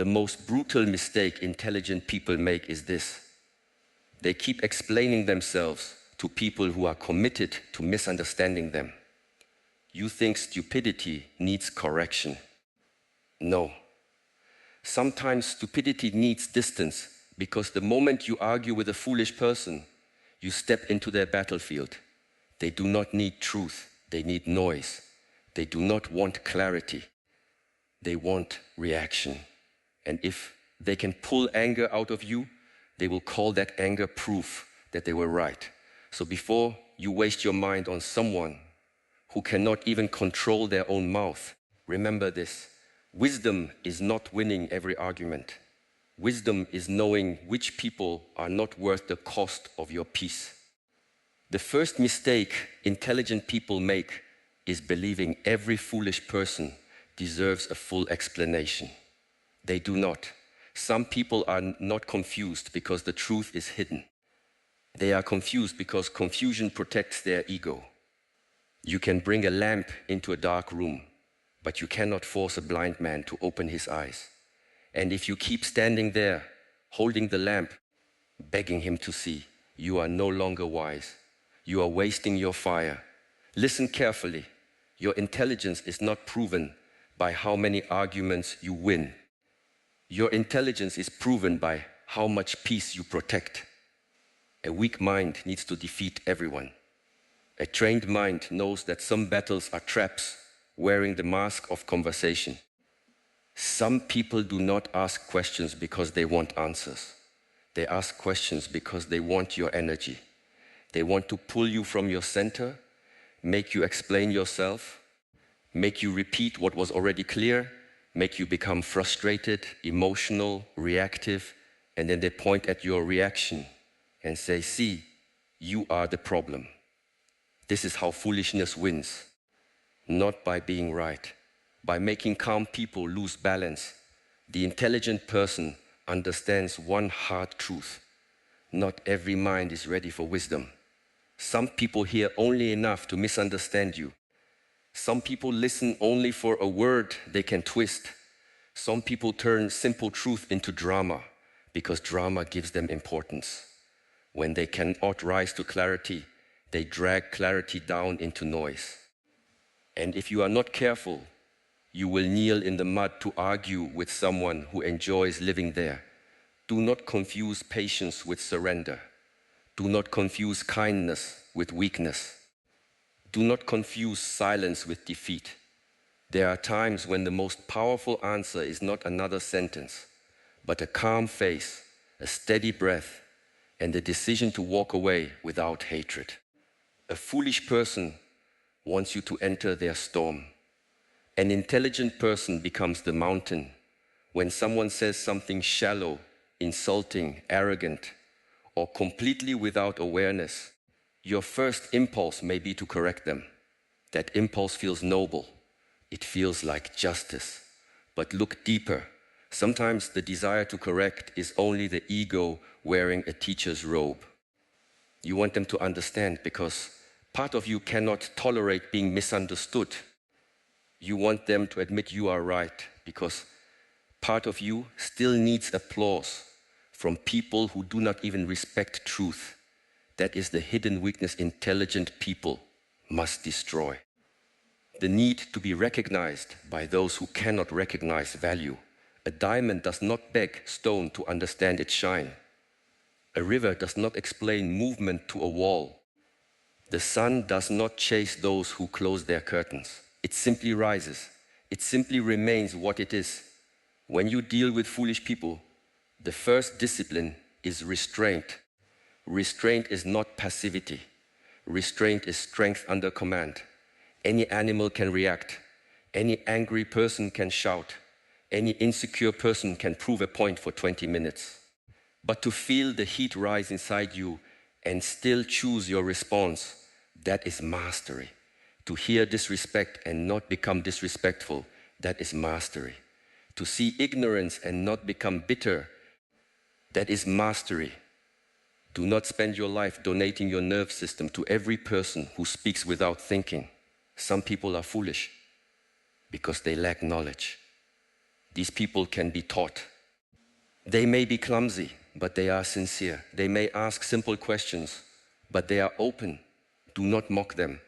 The most brutal mistake intelligent people make is this. They keep explaining themselves to people who are committed to misunderstanding them. You think stupidity needs correction. No. Sometimes stupidity needs distance, because the moment you argue with a foolish person, you step into their battlefield. They do not need truth, they need noise. They do not want clarity, they want reaction. And if they can pull anger out of you, they will call that anger proof that they were right. So before you waste your mind on someone who cannot even control their own mouth, remember this. Wisdom is not winning every argument. Wisdom is knowing which people are not worth the cost of your peace. The first mistake intelligent people make is believing every foolish person deserves a full explanation. They do not. Some people are not confused because the truth is hidden. They are confused because confusion protects their ego. You can bring a lamp into a dark room, but you cannot force a blind man to open his eyes. And if you keep standing there, holding the lamp, begging him to see, you are no longer wise. You are wasting your fire. Listen carefully. Your intelligence is not proven by how many arguments you win. Your intelligence is proven by how much peace you protect. A weak mind needs to defeat everyone. A trained mind knows that some battles are traps wearing the mask of conversation. Some people do not ask questions because they want answers. They ask questions because they want your energy. They want to pull you from your center, make you explain yourself, make you repeat what was already clear, make you become frustrated, emotional, reactive, and then they point at your reaction and say, see, you are the problem. This is how foolishness wins, not by being right, by making calm people lose balance. The intelligent person understands one hard truth. Not every mind is ready for wisdom. Some people hear only enough to misunderstand you. Some people listen only for a word they can twist. Some people turn simple truth into drama because drama gives them importance. When they cannot rise to clarity, they drag clarity down into noise. And if you are not careful, you will kneel in the mud to argue with someone who enjoys living there. Do not confuse patience with surrender. Do not confuse kindness with weakness. Do not confuse silence with defeat. There are times when the most powerful answer is not another sentence, but a calm face, a steady breath, and the decision to walk away without hatred. A foolish person wants you to enter their storm. An intelligent person becomes the mountain. When someone says something shallow, insulting, arrogant, or completely without awareness, your first impulse may be to correct them. That impulse feels noble. It feels like justice. But look deeper. Sometimes the desire to correct is only the ego wearing a teacher's robe. You want them to understand because part of you cannot tolerate being misunderstood. You want them to admit you are right because part of you still needs applause from people who do not even respect truth. That is the hidden weakness intelligent people must destroy. The need to be recognized by those who cannot recognize value. A diamond does not beg stone to understand its shine. A river does not explain movement to a wall. The sun does not chase those who close their curtains. It simply rises. It simply remains what it is. When you deal with foolish people, the first discipline is restraint. Restraint is not passivity. Restraint is strength under command. Any animal can react. Any angry person can shout. Any insecure person can prove a point for 20 minutes. But to feel the heat rise inside you and still choose your response, that is mastery. To hear disrespect and not become disrespectful, that is mastery. To see ignorance and not become bitter, that is mastery. Do not spend your life donating your nerve system to every person who speaks without thinking. Some people are foolish because they lack knowledge. These people can be taught. They may be clumsy, but they are sincere. They may ask simple questions, but they are open. Do not mock them.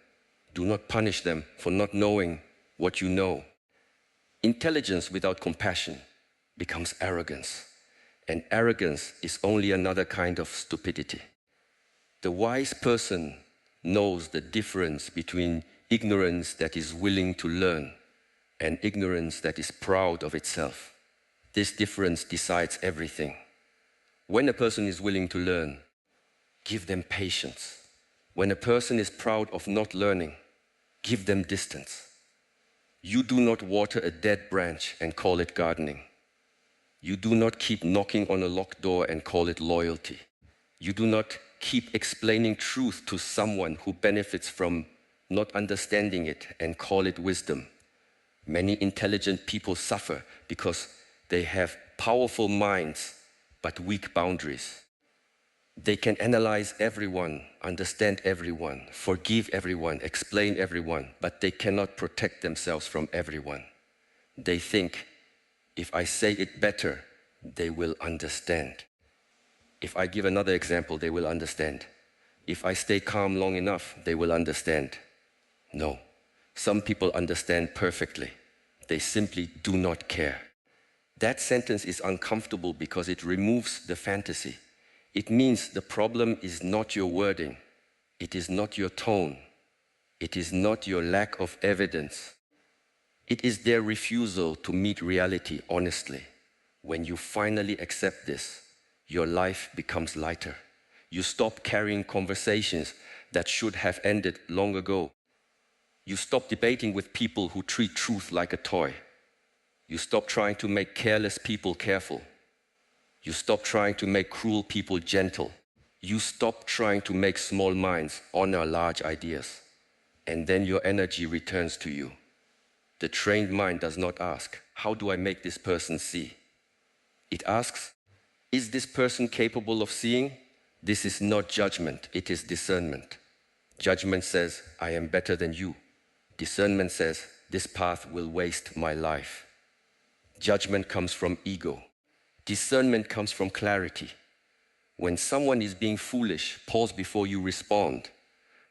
Do not punish them for not knowing what you know. Intelligence without compassion becomes arrogance, and arrogance is only another kind of stupidity. The wise person knows the difference between ignorance that is willing to learn and ignorance that is proud of itself. This difference decides everything. When a person is willing to learn, give them patience. When a person is proud of not learning, give them distance. You do not water a dead branch and call it gardening. You do not keep knocking on a locked door and call it loyalty. You do not keep explaining truth to someone who benefits from not understanding it and call it wisdom. Many intelligent people suffer because they have powerful minds but weak boundaries. They can analyze everyone, understand everyone, forgive everyone, explain everyone, but they cannot protect themselves from everyone. They think, if I say it better, they will understand. If I give another example, they will understand. If I stay calm long enough, they will understand. No, some people understand perfectly. They simply do not care. That sentence is uncomfortable because it removes the fantasy. It means the problem is not your wording. It is not your tone. It is not your lack of evidence. It is their refusal to meet reality honestly. When you finally accept this, your life becomes lighter. You stop carrying conversations that should have ended long ago. You stop debating with people who treat truth like a toy. You stop trying to make careless people careful. You stop trying to make cruel people gentle. You stop trying to make small minds honor large ideas. And then your energy returns to you. The trained mind does not ask, how do I make this person see? It asks, is this person capable of seeing? This is not judgment, it is discernment. Judgment says, I am better than you. Discernment says, this path will waste my life. Judgment comes from ego. Discernment comes from clarity. When someone is being foolish, pause before you respond.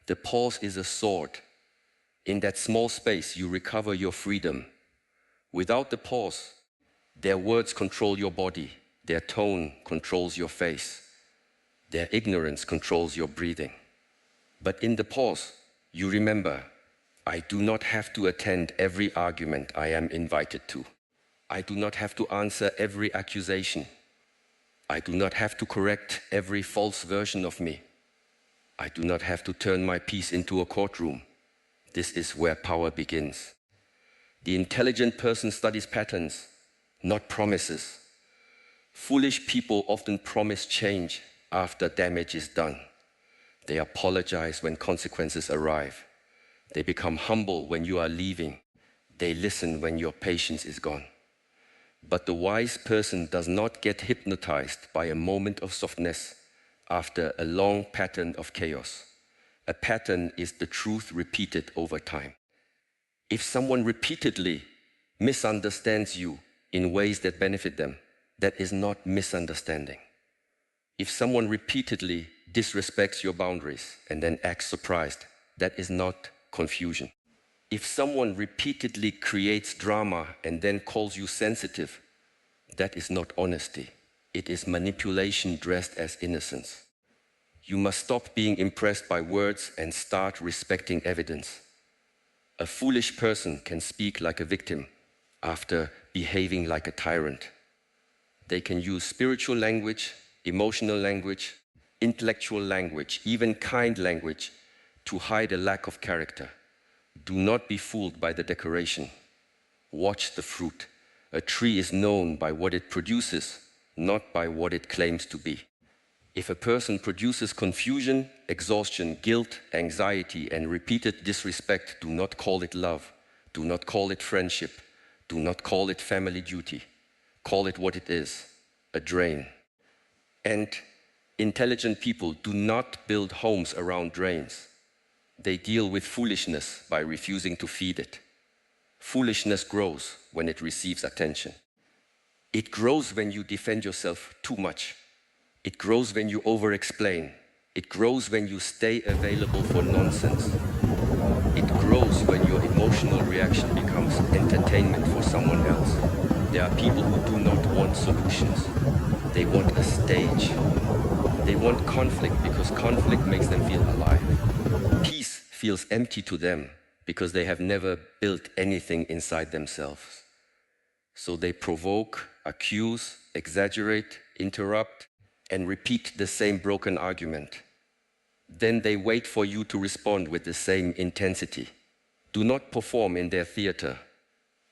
The pause is a sword. In that small space, you recover your freedom. Without the pause, their words control your body. Their tone controls your face. Their ignorance controls your breathing. But in the pause, you remember, I do not have to attend every argument I am invited to. I do not have to answer every accusation. I do not have to correct every false version of me. I do not have to turn my peace into a courtroom. This is where power begins. The intelligent person studies patterns, not promises. Foolish people often promise change after damage is done. They apologize when consequences arrive. They become humble when you are leaving. They listen when your patience is gone. But the wise person does not get hypnotized by a moment of softness after a long pattern of chaos. A pattern is the truth repeated over time. If someone repeatedly misunderstands you in ways that benefit them, that is not misunderstanding. If someone repeatedly disrespects your boundaries and then acts surprised, that is not confusion. If someone repeatedly creates drama and then calls you sensitive, that is not honesty. It is manipulation dressed as innocence. You must stop being impressed by words and start respecting evidence. A foolish person can speak like a victim after behaving like a tyrant. They can use spiritual language, emotional language, intellectual language, even kind language to hide a lack of character. Do not be fooled by the decoration. Watch the fruit. A tree is known by what it produces, not by what it claims to be. If a person produces confusion, exhaustion, guilt, anxiety, and repeated disrespect, do not call it love. Do not call it friendship. Do not call it family duty. Call it what it is, a drain. And intelligent people do not build homes around drains. They deal with foolishness by refusing to feed it. Foolishness grows when it receives attention. It grows when you defend yourself too much. It grows when you over-explain. It grows when you stay available for nonsense. It grows when your emotional reaction becomes entertainment for someone else. There are people who do not want solutions. They want a stage. They want conflict because conflict makes them feel alive. Peace feels empty to them because they have never built anything inside themselves. So they provoke, accuse, exaggerate, interrupt, and repeat the same broken argument. Then they wait for you to respond with the same intensity. Do not perform in their theater.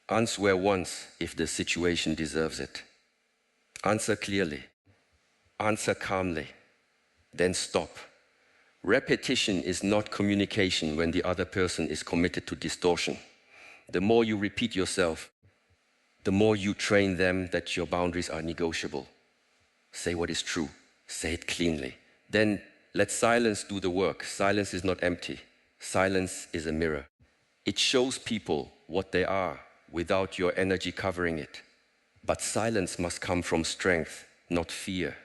Answer once if the situation deserves it. Answer clearly. Answer calmly. Then stop. Repetition is not communication when the other person is committed to distortion. The more you repeat yourself, the more you train them that your boundaries are negotiable. Say what is true. Say it cleanly. Then let silence do the work. Silence is not empty. Silence is a mirror. It shows people what they are without your energy covering it. But silence must come from strength, not fear.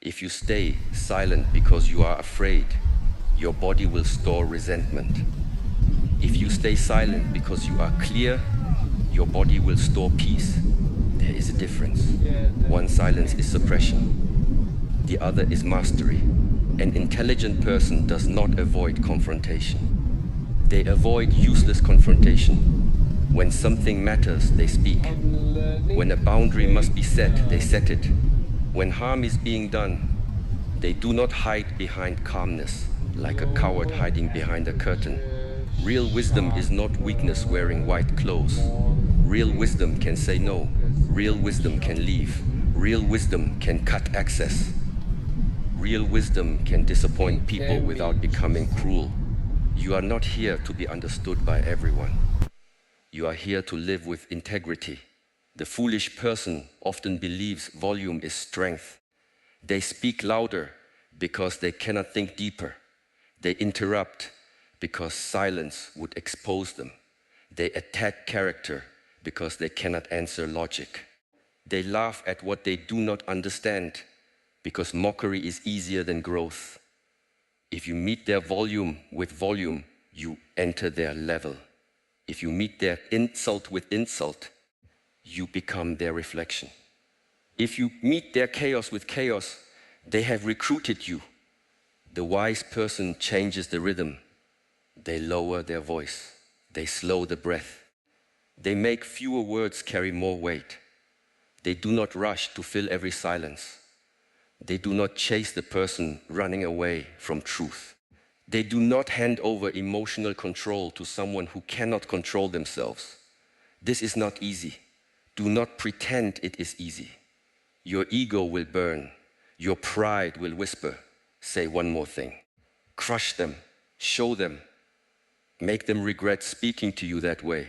If you stay silent because you are afraid, your body will store resentment. If you stay silent because you are clear, your body will store peace. There is a difference. One silence is suppression. The other is mastery. An intelligent person does not avoid confrontation. They avoid useless confrontation. When something matters, they speak. When a boundary must be set, they set it. When harm is being done, they do not hide behind calmness, like a coward hiding behind a curtain. Real wisdom is not weakness wearing white clothes. Real wisdom can say no. Real wisdom can leave. Real wisdom can cut access. Real wisdom can disappoint people without becoming cruel. You are not here to be understood by everyone. You are here to live with integrity. The foolish person often believes volume is strength. They speak louder because they cannot think deeper. They interrupt because silence would expose them. They attack character because they cannot answer logic. They laugh at what they do not understand because mockery is easier than growth. If you meet their volume with volume, you enter their level. If you meet their insult with insult, you become their reflection. If you meet their chaos with chaos, they have recruited you. The wise person changes the rhythm. They lower their voice. They slow the breath. They make fewer words carry more weight. They do not rush to fill every silence. They do not chase the person running away from truth. They do not hand over emotional control to someone who cannot control themselves. This is not easy. Do not pretend it is easy. Your ego will burn. Your pride will whisper, say one more thing. Crush them, show them, make them regret speaking to you that way.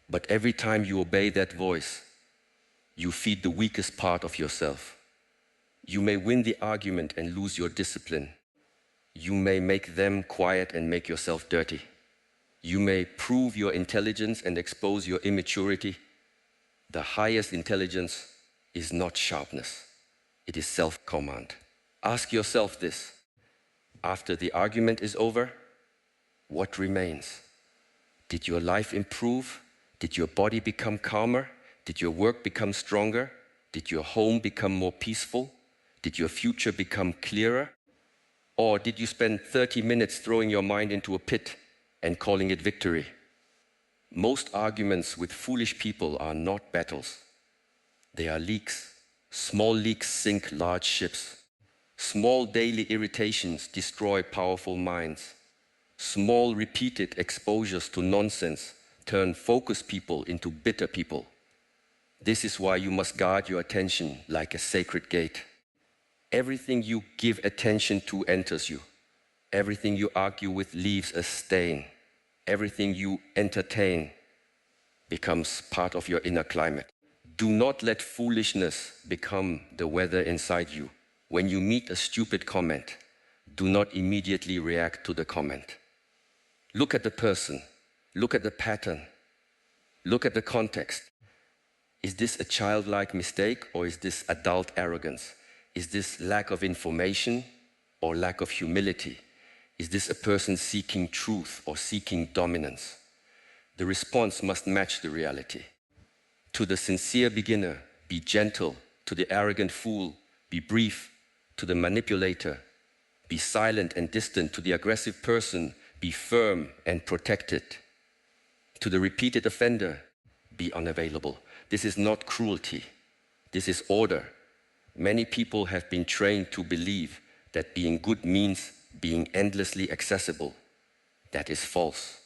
But every time you obey that voice, you feed the weakest part of yourself. You may win the argument and lose your discipline. You may make them quiet and make yourself dirty. You may prove your intelligence and expose your immaturity. The highest intelligence is not sharpness. It is self-command. Ask yourself this. After the argument is over, what remains? Did your life improve? Did your body become calmer? Did your work become stronger? Did your home become more peaceful? Did your future become clearer? Or did you spend 30 minutes throwing your mind into a pit and calling it victory? Most arguments with foolish people are not battles. They are leaks. Small leaks sink large ships. Small daily irritations destroy powerful minds. Small repeated exposures to nonsense turn focused people into bitter people. This is why you must guard your attention like a sacred gate. Everything you give attention to enters you. Everything you argue with leaves a stain. Everything you entertain becomes part of your inner climate. Do not let foolishness become the weather inside you. When you meet a stupid comment, do not immediately react to the comment. Look at the person. Look at the pattern. Look at the context. Is this a childlike mistake or is this adult arrogance? Is this lack of information or lack of humility? Is this a person seeking truth or seeking dominance? The response must match the reality. To the sincere beginner, be gentle. To the arrogant fool, be brief. To the manipulator, be silent and distant. To the aggressive person, be firm and protected. To the repeated offender, be unavailable. This is not cruelty. This is order. Many people have been trained to believe that being good means being endlessly accessible. That is false.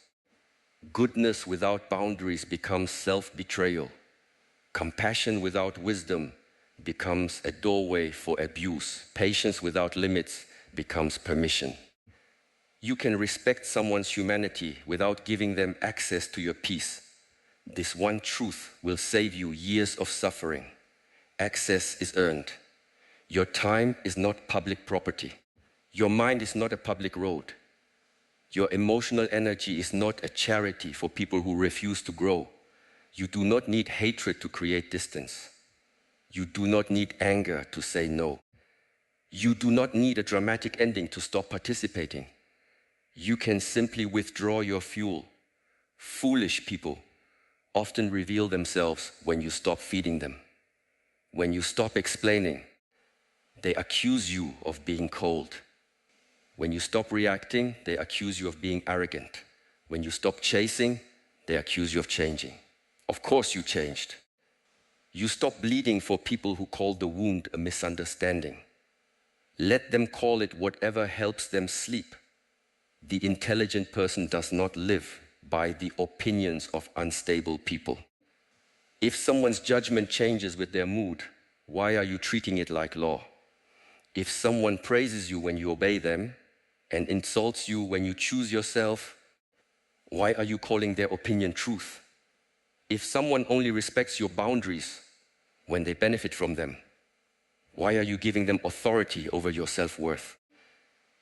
Goodness without boundaries becomes self-betrayal. Compassion without wisdom becomes a doorway for abuse. Patience without limits becomes permission. You can respect someone's humanity without giving them access to your peace. This one truth will save you years of suffering. Access is earned. Your time is not public property. Your mind is not a public road. Your emotional energy is not a charity for people who refuse to grow. You do not need hatred to create distance. You do not need anger to say no. You do not need a dramatic ending to stop participating. You can simply withdraw your fuel. Foolish people often reveal themselves when you stop feeding them. When you stop explaining, they accuse you of being cold. When you stop reacting, they accuse you of being arrogant. When you stop chasing, they accuse you of changing. Of course you changed. You stop bleeding for people who call the wound a misunderstanding. Let them call it whatever helps them sleep. The intelligent person does not live by the opinions of unstable people. If someone's judgment changes with their mood, why are you treating it like law? If someone praises you when you obey them and insults you when you choose yourself, why are you calling their opinion truth? If someone only respects your boundaries when they benefit from them, why are you giving them authority over your self-worth?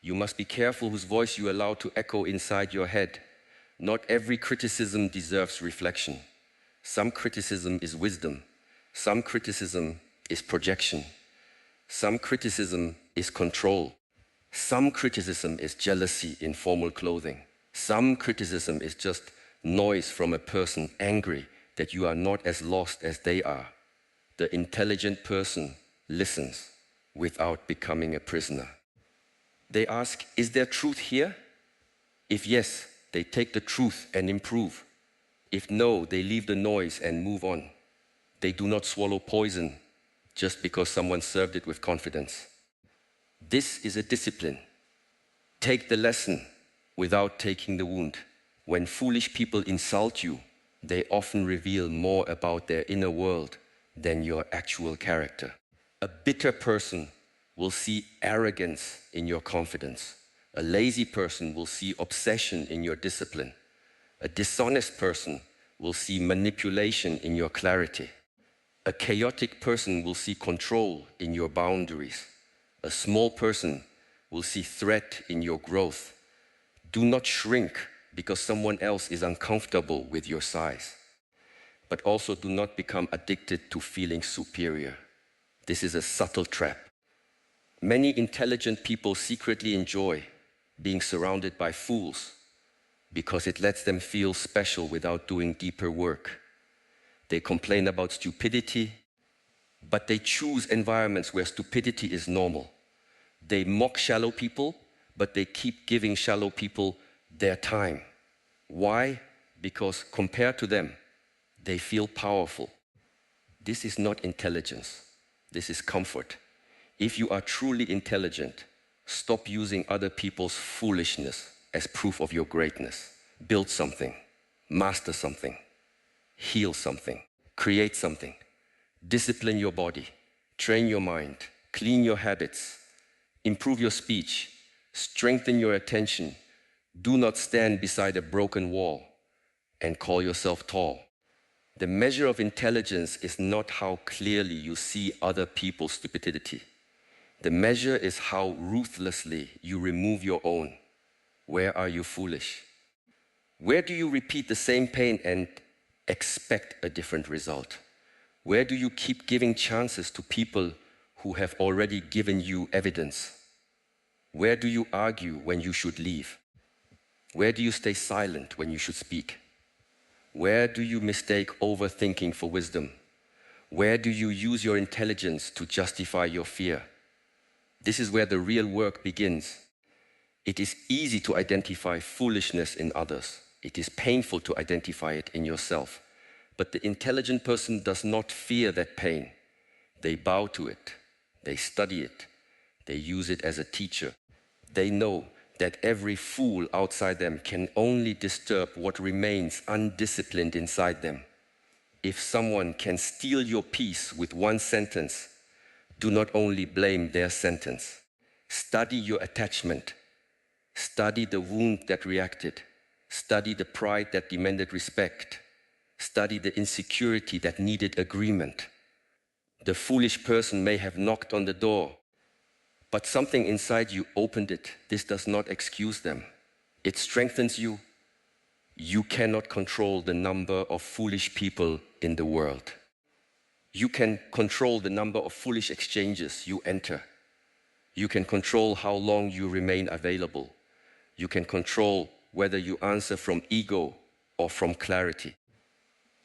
You must be careful whose voice you allow to echo inside your head. Not every criticism deserves reflection. Some criticism is wisdom. Some criticism is projection. Some criticism is control. Some criticism is jealousy in formal clothing. Some criticism is just noise from a person angry that you are not as lost as they are. The intelligent person listens without becoming a prisoner. They ask, is there truth here? If yes, they take the truth and improve. If no, they leave the noise and move on. They do not swallow poison just because someone served it with confidence. This is a discipline. Take the lesson without taking the wound. When foolish people insult you, they often reveal more about their inner world than your actual character. A bitter person will see arrogance in your confidence. A lazy person will see obsession in your discipline. A dishonest person will see manipulation in your clarity. A chaotic person will see control in your boundaries. A small person will see threat in your growth. Do not shrink because someone else is uncomfortable with your size. But also do not become addicted to feeling superior. This is a subtle trap. Many intelligent people secretly enjoy being surrounded by fools because it lets them feel special without doing deeper work. They complain about stupidity, but they choose environments where stupidity is normal. They mock shallow people, but they keep giving shallow people their time. Why? Because compared to them, they feel powerful. This is not intelligence. This is comfort. If you are truly intelligent, stop using other people's foolishness as proof of your greatness. Build something, master something, heal something, create something. Discipline your body, train your mind, clean your habits, improve your speech, strengthen your attention. Do not stand beside a broken wall and call yourself tall. The measure of intelligence is not how clearly you see other people's stupidity. The measure is how ruthlessly you remove your own. Where are you foolish? Where do you repeat the same pain and expect a different result? Where do you keep giving chances to people who have already given you evidence? Where do you argue when you should leave? Where do you stay silent when you should speak? Where do you mistake overthinking for wisdom? Where do you use your intelligence to justify your fear? This is where the real work begins. It is easy to identify foolishness in others. It is painful to identify it in yourself. But the intelligent person does not fear that pain. They bow to it. They study it. They use it as a teacher. They know that every fool outside them can only disturb what remains undisciplined inside them. If someone can steal your peace with one sentence, do not only blame their sentence. Study your attachment. Study the wound that reacted. Study the pride that demanded respect. Study the insecurity that needed agreement. The foolish person may have knocked on the door, but something inside you opened it. This does not excuse them. It strengthens you. You cannot control the number of foolish people in the world. You can control the number of foolish exchanges you enter. You can control how long you remain available. You can control whether you answer from ego or from clarity.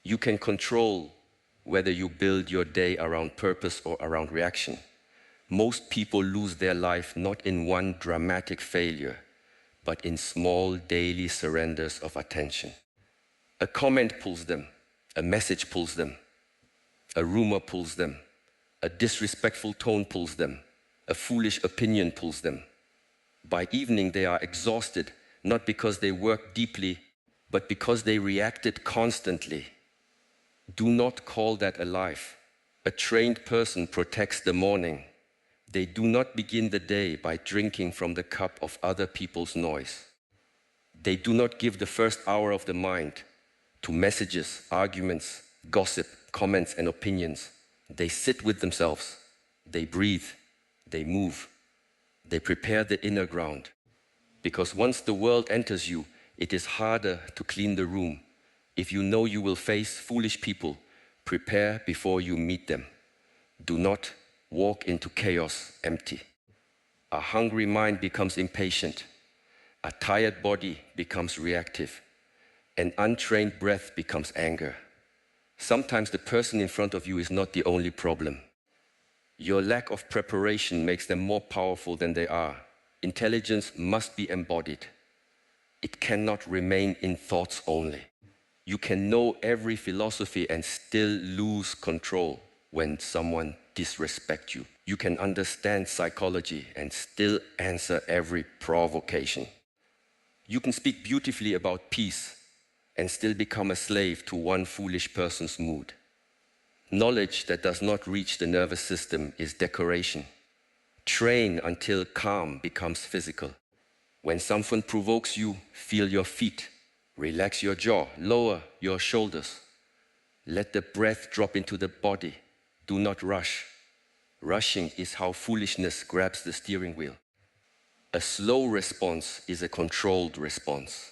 You can control whether you build your day around purpose or around reaction. Most people lose their life not in one dramatic failure, but in small daily surrenders of attention. A comment pulls them, a message pulls them, a rumor pulls them, a disrespectful tone pulls them, a foolish opinion pulls them. By evening they are exhausted, not because they worked deeply, but because they reacted constantly. Do not call that a life. A trained person protects the morning. They do not begin the day by drinking from the cup of other people's noise. They do not give the first hour of the mind to messages, arguments, gossip, comments, and opinions. They sit with themselves. They breathe. They move. They prepare the inner ground. Because once the world enters you, it is harder to clean the room. If you know you will face foolish people, prepare before you meet them. Do not walk into chaos empty. A hungry mind becomes impatient. A tired body becomes reactive. An untrained breath becomes anger. Sometimes the person in front of you is not the only problem. Your lack of preparation makes them more powerful than they are. Intelligence must be embodied. It cannot remain in thoughts only. You can know every philosophy and still lose control when someone disrespects you. You can understand psychology and still answer every provocation. You can speak beautifully about peace and still become a slave to one foolish person's mood. Knowledge that does not reach the nervous system is decoration. Train until calm becomes physical. When someone provokes you, feel your feet. Relax your jaw, lower your shoulders. Let the breath drop into the body. Do not rush. Rushing is how foolishness grabs the steering wheel. A slow response is a controlled response.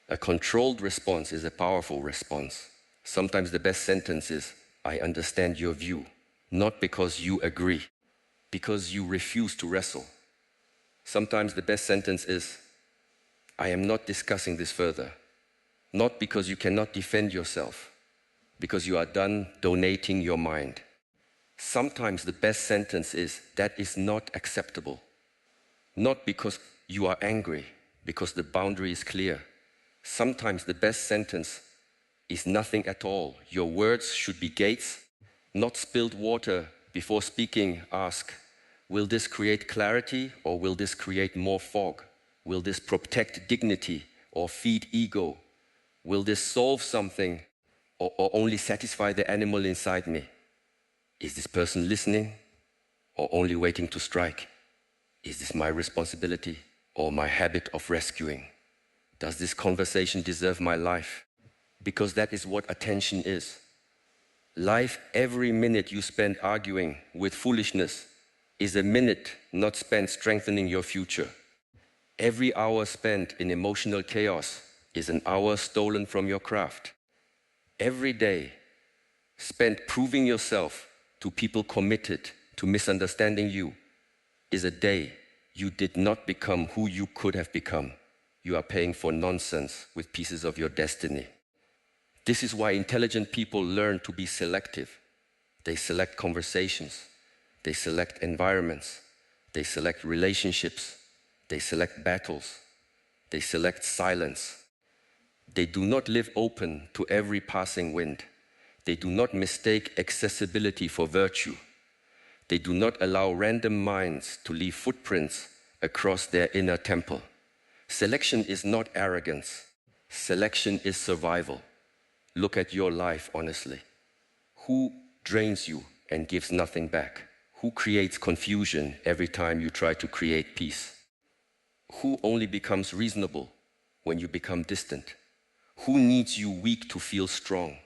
A controlled response is a powerful response. Sometimes the best sentence is, I understand your view, not because you agree, because you refuse to wrestle. Sometimes the best sentence is, I am not discussing this further, not because you cannot defend yourself, because you are done donating your mind. Sometimes the best sentence is, that is not acceptable, not because you are angry, because the boundary is clear. Sometimes the best sentence is nothing at all. Your words should be gates, not spilled water. Before speaking, ask, will this create clarity or will this create more fog? Will this protect dignity or feed ego? Will this solve something or only satisfy the animal inside me? Is this person listening or only waiting to strike? Is this my responsibility or my habit of rescuing? Does this conversation deserve my life? Because that is what attention is. Life, every minute you spend arguing with foolishness is a minute not spent strengthening your future. Every hour spent in emotional chaos is an hour stolen from your craft. Every day spent proving yourself to people committed to misunderstanding you is a day you did not become who you could have become. You are paying for nonsense with pieces of your destiny. This is why intelligent people learn to be selective. They select conversations, they select environments, they select relationships, they select battles, they select silence. They do not live open to every passing wind. They do not mistake accessibility for virtue. They do not allow random minds to leave footprints across their inner temple. Selection is not arrogance. Selection is survival. Look at your life honestly. Who drains you and gives nothing back? Who creates confusion every time you try to create peace? Who only becomes reasonable when you become distant? Who needs you weak to feel strong?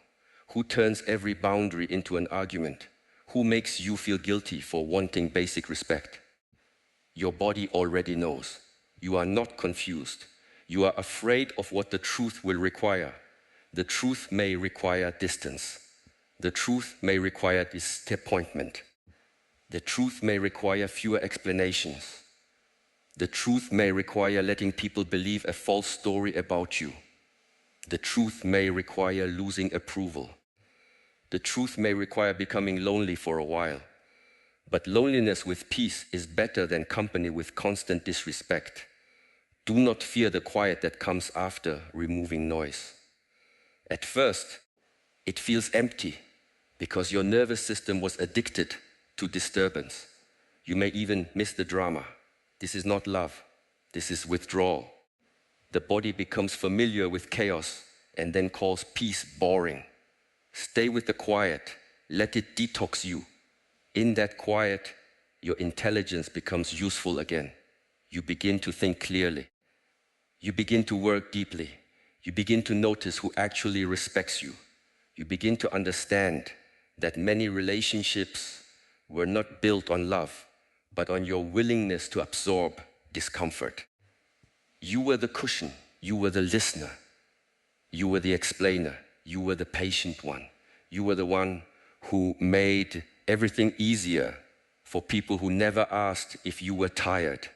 Who turns every boundary into an argument? Who makes you feel guilty for wanting basic respect? Your body already knows. You are not confused. You are afraid of what the truth will require. The truth may require distance. The truth may require disappointment. The truth may require fewer explanations. The truth may require letting people believe a false story about you. The truth may require losing approval. The truth may require becoming lonely for a while. But loneliness with peace is better than company with constant disrespect. Do not fear the quiet that comes after removing noise. At first, it feels empty because your nervous system was addicted to disturbance. You may even miss the drama. This is not love. This is withdrawal. The body becomes familiar with chaos and then calls peace boring. Stay with the quiet. Let it detox you. In that quiet, your intelligence becomes useful again. You begin to think clearly. You begin to work deeply. You begin to notice who actually respects you. You begin to understand that many relationships were not built on love, but on your willingness to absorb discomfort. You were the cushion. You were the listener. You were the explainer. You were the patient one. You were the one who made everything easier for people who never asked if you were tired.